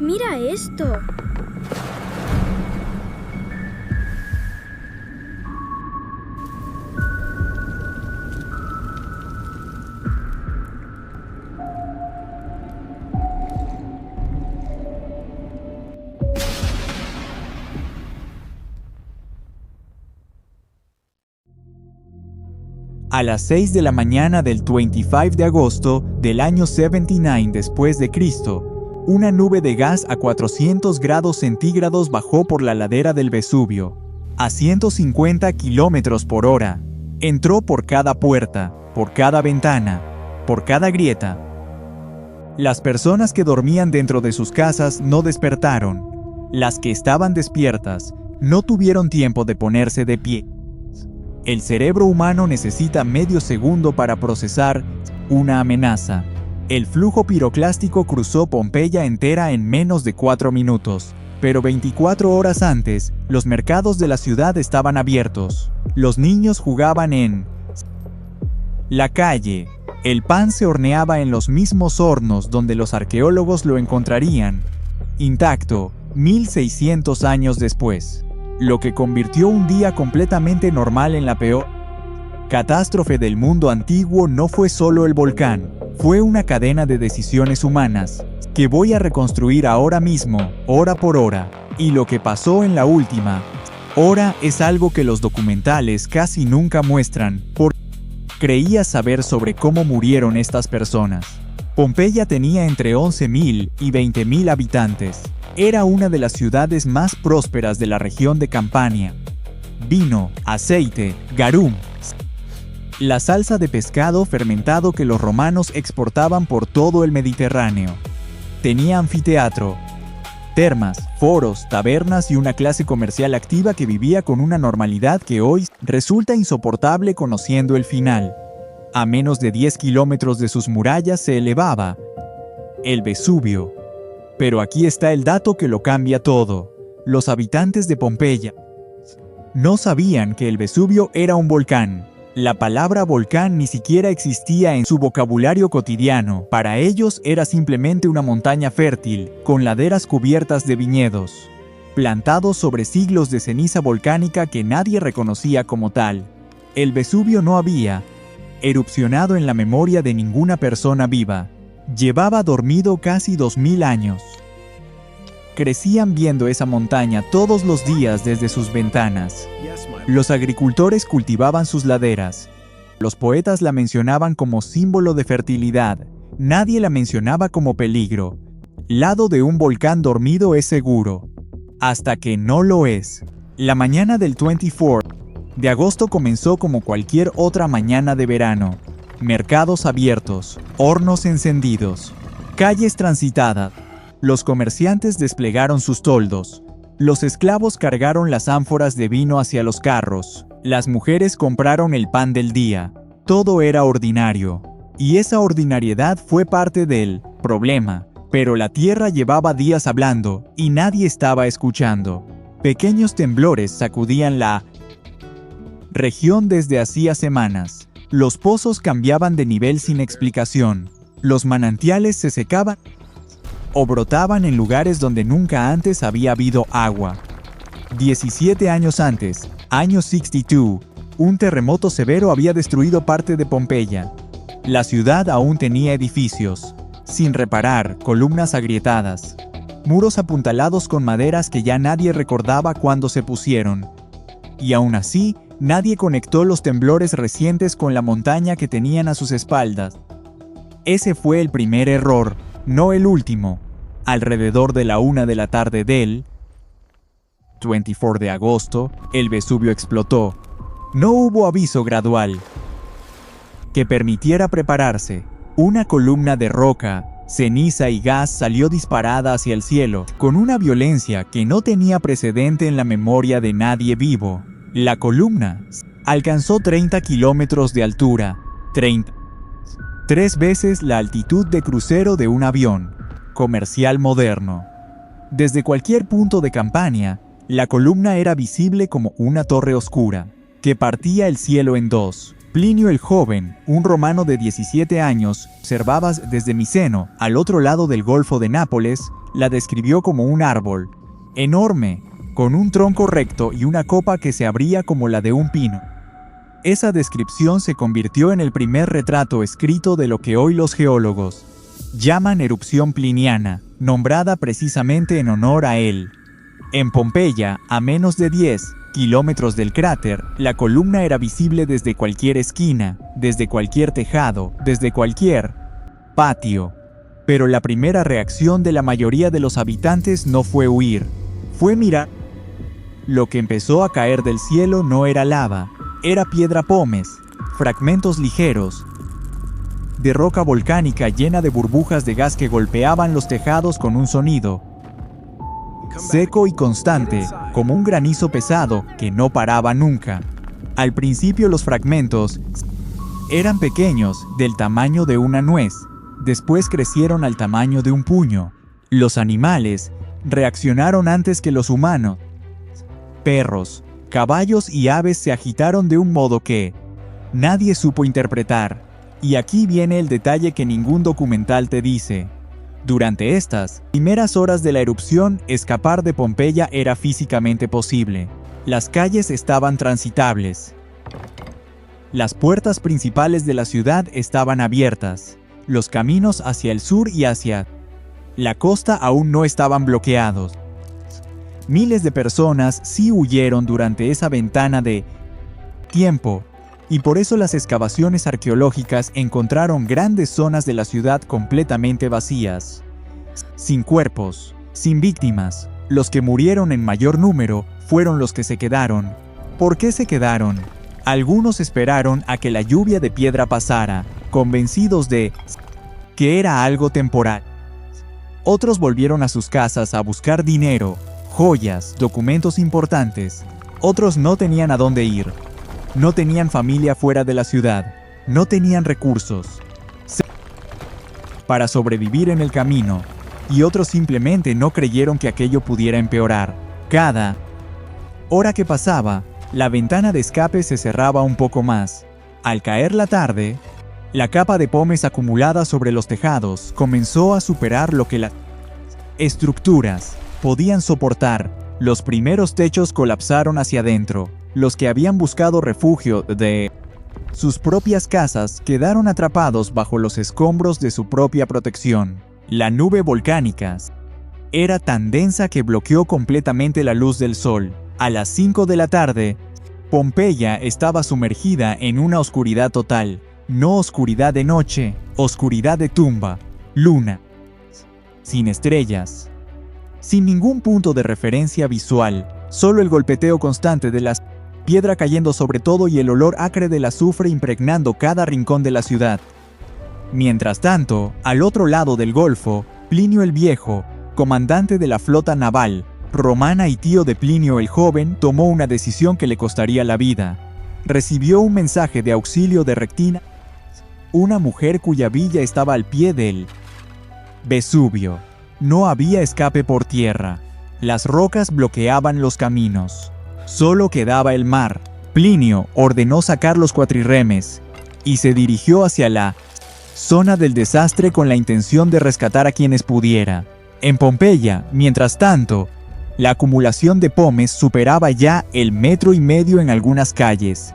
¡Mira esto! A las 6 de la mañana del 25 de agosto del año 79 después de Cristo, una nube de gas a 400 grados centígrados bajó por la ladera del Vesubio, a 150 kilómetros por hora. Entró por cada puerta, por cada ventana, por cada grieta. Las personas que dormían dentro de sus casas no despertaron. Las que estaban despiertas no tuvieron tiempo de ponerse de pie. El cerebro humano necesita medio segundo para procesar una amenaza. El flujo piroclástico cruzó Pompeya entera en menos de 4 minutos, pero 24 horas antes, los mercados de la ciudad estaban abiertos. Los niños jugaban en la calle. El pan se horneaba en los mismos hornos donde los arqueólogos lo encontrarían, intacto, 1600 años después. Lo que convirtió un día completamente normal en la peor catástrofe del mundo antiguo no fue solo el volcán, fue una cadena de decisiones humanas, que voy a reconstruir ahora mismo, hora por hora, y lo que pasó en la última hora es algo que los documentales casi nunca muestran, porque creía saber sobre cómo murieron estas personas. Pompeya tenía entre 11.000 y 20.000 habitantes. Era una de las ciudades más prósperas de la región de Campania. Vino, aceite, garum, la salsa de pescado fermentado que los romanos exportaban por todo el Mediterráneo. Tenía anfiteatro, termas, foros, tabernas y una clase comercial activa que vivía con una normalidad que hoy resulta insoportable conociendo el final. A menos de 10 kilómetros de sus murallas se elevaba el Vesubio. Pero aquí está el dato que lo cambia todo. Los habitantes de Pompeya no sabían que el Vesubio era un volcán. La palabra volcán ni siquiera existía en su vocabulario cotidiano. Para ellos era simplemente una montaña fértil, con laderas cubiertas de viñedos, plantados sobre siglos de ceniza volcánica que nadie reconocía como tal. El Vesubio no había erupcionado en la memoria de ninguna persona viva. Llevaba dormido casi 2000 años. Crecían viendo esa montaña todos los días desde sus ventanas. Los agricultores cultivaban sus laderas. Los poetas la mencionaban como símbolo de fertilidad. Nadie la mencionaba como peligro. Lado de un volcán dormido es seguro. Hasta que no lo es. La mañana del 24 de agosto comenzó como cualquier otra mañana de verano. Mercados abiertos, hornos encendidos, calles transitadas. Los comerciantes desplegaron sus toldos. Los esclavos cargaron las ánforas de vino hacia los carros. Las mujeres compraron el pan del día. Todo era ordinario. Y esa ordinariedad fue parte del problema. Pero la tierra llevaba días hablando y nadie estaba escuchando. Pequeños temblores sacudían la región desde hacía semanas. Los pozos cambiaban de nivel sin explicación. Los manantiales se secaban o brotaban en lugares donde nunca antes había habido agua. 17 años antes, año 62, un terremoto severo había destruido parte de Pompeya. La ciudad aún tenía edificios, sin reparar, columnas agrietadas, muros apuntalados con maderas que ya nadie recordaba cuándo se pusieron. Y aún así, nadie conectó los temblores recientes con la montaña que tenían a sus espaldas. Ese fue el primer error, no el último. Alrededor de la 1 de la tarde del 24 de agosto, el Vesubio explotó. No hubo aviso gradual que permitiera prepararse. Una columna de roca, ceniza y gas salió disparada hacia el cielo, con una violencia que no tenía precedente en la memoria de nadie vivo. La columna alcanzó 30 kilómetros de altura, 3 veces la altitud de crucero de un avión comercial moderno. Desde cualquier punto de Campania, la columna era visible como una torre oscura, que partía el cielo en dos. Plinio el Joven, un romano de 17 años, observaba desde Miceno, al otro lado del Golfo de Nápoles, la describió como un árbol, enorme, con un tronco recto y una copa que se abría como la de un pino. Esa descripción se convirtió en el primer retrato escrito de lo que hoy los geólogos llaman erupción pliniana, nombrada precisamente en honor a él. En Pompeya, a menos de 10 kilómetros del cráter, la columna era visible desde cualquier esquina, desde cualquier tejado, desde cualquier patio. Pero la primera reacción de la mayoría de los habitantes no fue huir, fue mirar. Lo que empezó a caer del cielo no era lava, era piedra pómez, fragmentos ligeros de roca volcánica llena de burbujas de gas que golpeaban los tejados con un sonido seco y constante, como un granizo pesado que no paraba nunca. Al principio los fragmentos eran pequeños, del tamaño de una nuez. Después crecieron al tamaño de un puño. Los animales reaccionaron antes que los humanos. Perros, caballos y aves se agitaron de un modo que nadie supo interpretar. Y aquí viene el detalle que ningún documental te dice. Durante estas primeras horas de la erupción, escapar de Pompeya era físicamente posible. Las calles estaban transitables. Las puertas principales de la ciudad estaban abiertas. Los caminos hacia el sur y hacia la costa aún no estaban bloqueados. Miles de personas sí huyeron durante esa ventana de tiempo, y por eso las excavaciones arqueológicas encontraron grandes zonas de la ciudad completamente vacías, sin cuerpos, sin víctimas. Los que murieron en mayor número fueron los que se quedaron. ¿Por qué se quedaron? Algunos esperaron a que la lluvia de piedra pasara, convencidos de que era algo temporal. Otros volvieron a sus casas a buscar dinero, joyas, documentos importantes. Otros no tenían a dónde ir. No tenían familia fuera de la ciudad. No tenían recursos para sobrevivir en el camino. Y otros simplemente no creyeron que aquello pudiera empeorar. Cada hora que pasaba, la ventana de escape se cerraba un poco más. Al caer la tarde, la capa de pómez acumulada sobre los tejados comenzó a superar lo que las estructuras podían soportar. Los primeros techos colapsaron hacia adentro. Los que habían buscado refugio de sus propias casas quedaron atrapados bajo los escombros de su propia protección. La nube volcánica era tan densa que bloqueó completamente la luz del sol. A las 5 de la tarde, Pompeya estaba sumergida en una oscuridad total. No oscuridad de noche, oscuridad de tumba, luna, sin estrellas, sin ningún punto de referencia visual, solo el golpeteo constante de las piedra cayendo sobre todo y el olor acre del azufre impregnando cada rincón de la ciudad. Mientras tanto, al otro lado del Golfo, Plinio el Viejo, comandante de la flota naval romana y tío de Plinio el Joven, tomó una decisión que le costaría la vida. Recibió un mensaje de auxilio de Rectina, una mujer cuya villa estaba al pie del Vesubio. No había escape por tierra. Las rocas bloqueaban los caminos. Solo quedaba el mar. Plinio ordenó sacar los cuatrirremes y se dirigió hacia la zona del desastre con la intención de rescatar a quienes pudiera. En Pompeya, mientras tanto, la acumulación de pómez superaba ya el 1,5 metros en algunas calles.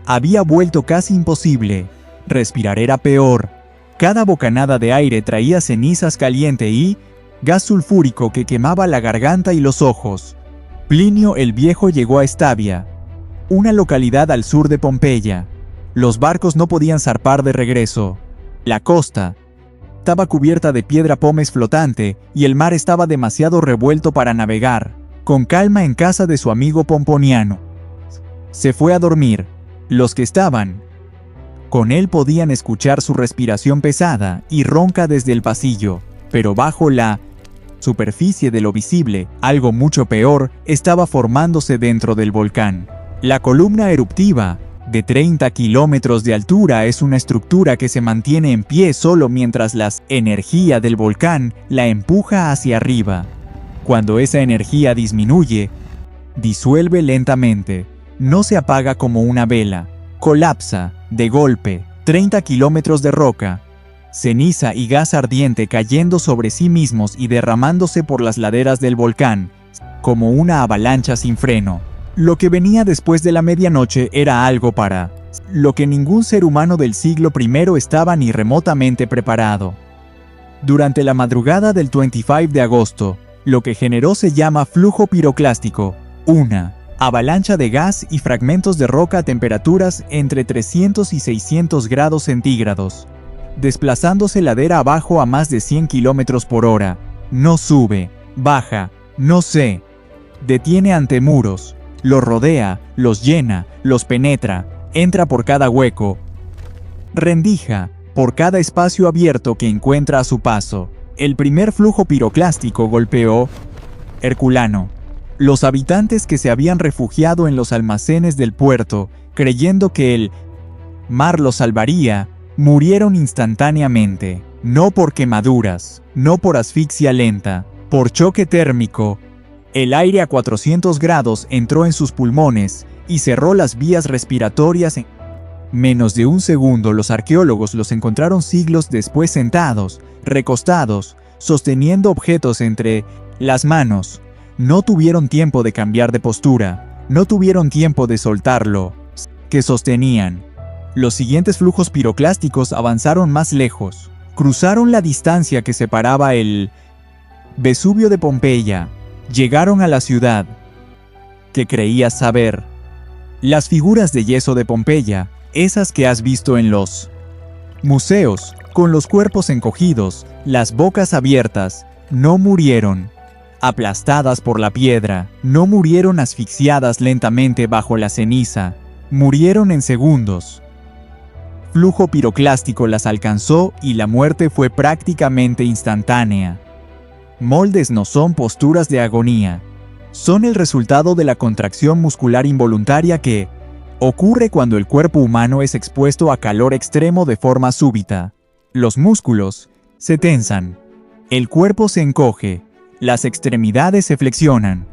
Había vuelto casi imposible. Respirar era peor. Cada bocanada de aire traía cenizas caliente y gas sulfúrico que quemaba la garganta y los ojos. Plinio el Viejo llegó a Estavia, una localidad al sur de Pompeya. Los barcos no podían zarpar de regreso. La costa estaba cubierta de piedra pómez flotante y el mar estaba demasiado revuelto para navegar con calma en casa de su amigo Pomponiano. Se fue a dormir. Los que estaban con él podían escuchar su respiración pesada y ronca desde el pasillo, pero bajo la superficie de lo visible, algo mucho peor estaba formándose dentro del volcán. La columna eruptiva, de 30 kilómetros de altura, es una estructura que se mantiene en pie solo mientras la energía del volcán la empuja hacia arriba. Cuando esa energía disminuye, disuelve lentamente, no se apaga como una vela, colapsa, de golpe, 30 kilómetros de roca, ceniza y gas ardiente cayendo sobre sí mismos y derramándose por las laderas del volcán, como una avalancha sin freno. Lo que venía después de la medianoche era algo para lo que ningún ser humano del siglo I estaba ni remotamente preparado. Durante la madrugada del 25 de agosto, lo que generó se llama flujo piroclástico, una avalancha de gas y fragmentos de roca a temperaturas entre 300 y 600 grados centígrados, desplazándose ladera abajo a más de 100 kilómetros por hora. No sube, baja, no se detiene ante muros, los rodea, los llena, los penetra, entra por cada hueco, rendija por cada espacio abierto que encuentra a su paso. El primer flujo piroclástico golpeó Herculano. Los habitantes que se habían refugiado en los almacenes del puerto, creyendo que el mar los salvaría, murieron instantáneamente, no por quemaduras, no por asfixia lenta, por choque térmico. El aire a 400 grados entró en sus pulmones y cerró las vías respiratorias. En menos de un segundo, los arqueólogos los encontraron siglos después sentados, recostados, sosteniendo objetos entre las manos. No tuvieron tiempo de cambiar de postura, no tuvieron tiempo de soltarlo que sostenían. Los siguientes flujos piroclásticos avanzaron más lejos, cruzaron la distancia que separaba el Vesubio de Pompeya, llegaron a la ciudad que creías saber. Las figuras de yeso de Pompeya, esas que has visto en los museos, con los cuerpos encogidos, las bocas abiertas, no murieron aplastadas por la piedra, no murieron asfixiadas lentamente bajo la ceniza, murieron en segundos. Flujo piroclástico las alcanzó y la muerte fue prácticamente instantánea. Moldes no son posturas de agonía, son el resultado de la contracción muscular involuntaria que ocurre cuando el cuerpo humano es expuesto a calor extremo de forma súbita. Los músculos se tensan, el cuerpo se encoge, las extremidades se flexionan.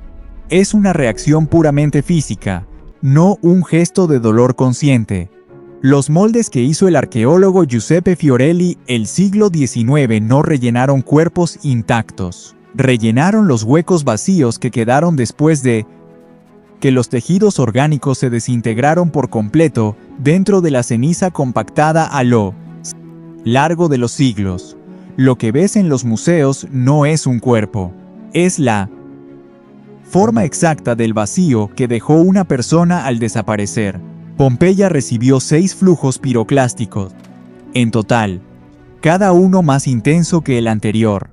Es una reacción puramente física, no un gesto de dolor consciente. Los moldes que hizo el arqueólogo Giuseppe Fiorelli el siglo XIX no rellenaron cuerpos intactos, rellenaron los huecos vacíos que quedaron después de que los tejidos orgánicos se desintegraron por completo dentro de la ceniza compactada a lo largo de los siglos. Lo que ves en los museos no es un cuerpo, es la forma exacta del vacío que dejó una persona al desaparecer. Pompeya recibió 6 flujos piroclásticos, en total, cada uno más intenso que el anterior.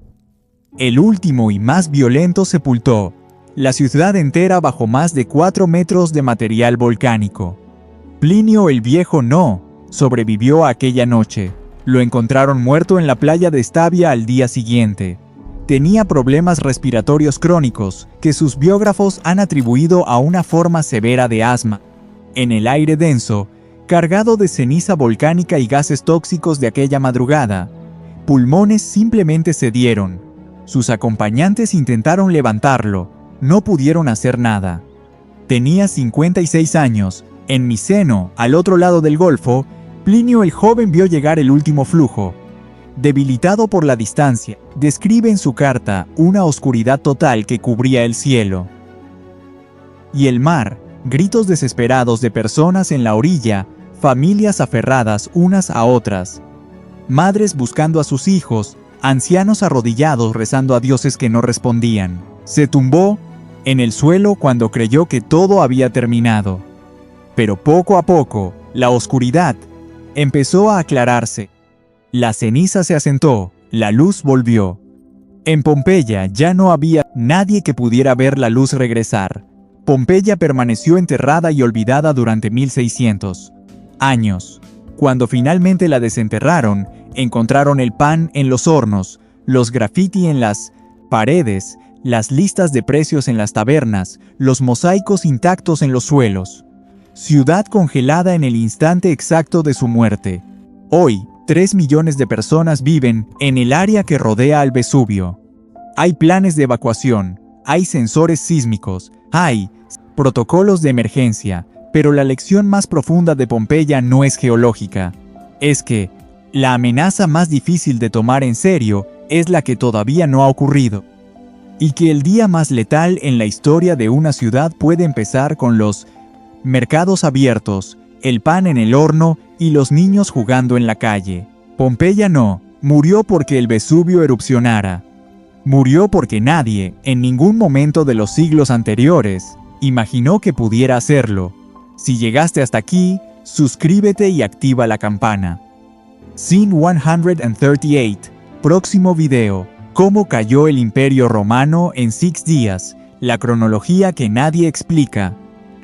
El último y más violento sepultó la ciudad entera bajo más de 4 metros de material volcánico. Plinio el Viejo no sobrevivió a aquella noche. Lo encontraron muerto en la playa de Stabia al día siguiente. Tenía problemas respiratorios crónicos que sus biógrafos han atribuido a una forma severa de asma. En el aire denso, cargado de ceniza volcánica y gases tóxicos de aquella madrugada, pulmones simplemente cedieron. Sus acompañantes intentaron levantarlo, no pudieron hacer nada. Tenía 56 años. En Miceno, al otro lado del Golfo, Plinio el Joven vio llegar el último flujo. Debilitado por la distancia, describe en su carta una oscuridad total que cubría el cielo. Y el mar, gritos desesperados de personas en la orilla, familias aferradas unas a otras, madres buscando a sus hijos, ancianos arrodillados rezando a dioses que no respondían. Se tumbó en el suelo cuando creyó que todo había terminado. Pero poco a poco, la oscuridad empezó a aclararse. La ceniza se asentó, la luz volvió. En Pompeya ya no había nadie que pudiera ver la luz regresar. Pompeya permaneció enterrada y olvidada durante 1600 años. Cuando finalmente la desenterraron, encontraron el pan en los hornos, los graffiti en las paredes, las listas de precios en las tabernas, los mosaicos intactos en los suelos. Ciudad congelada en el instante exacto de su muerte. Hoy, 3 millones de personas viven en el área que rodea al Vesubio. Hay planes de evacuación, hay sensores sísmicos, hay protocolos de emergencia, Pero la lección más profunda de Pompeya no es geológica. Es que la amenaza más difícil de tomar en serio es la que todavía no ha ocurrido. Y que el día más letal en la historia de una ciudad puede empezar con los mercados abiertos, el pan en el horno y los niños jugando en la calle. Pompeya no murió porque el Vesubio erupcionara. Murió porque nadie, en ningún momento de los siglos anteriores, imaginó que pudiera hacerlo. Si llegaste hasta aquí, suscríbete y activa la campana. Scene 138. Próximo video. ¿Cómo cayó el Imperio Romano en 6 días? La cronología que nadie explica.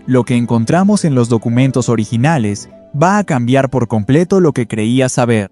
Lo que encontramos en los documentos originales va a cambiar por completo lo que creías saber.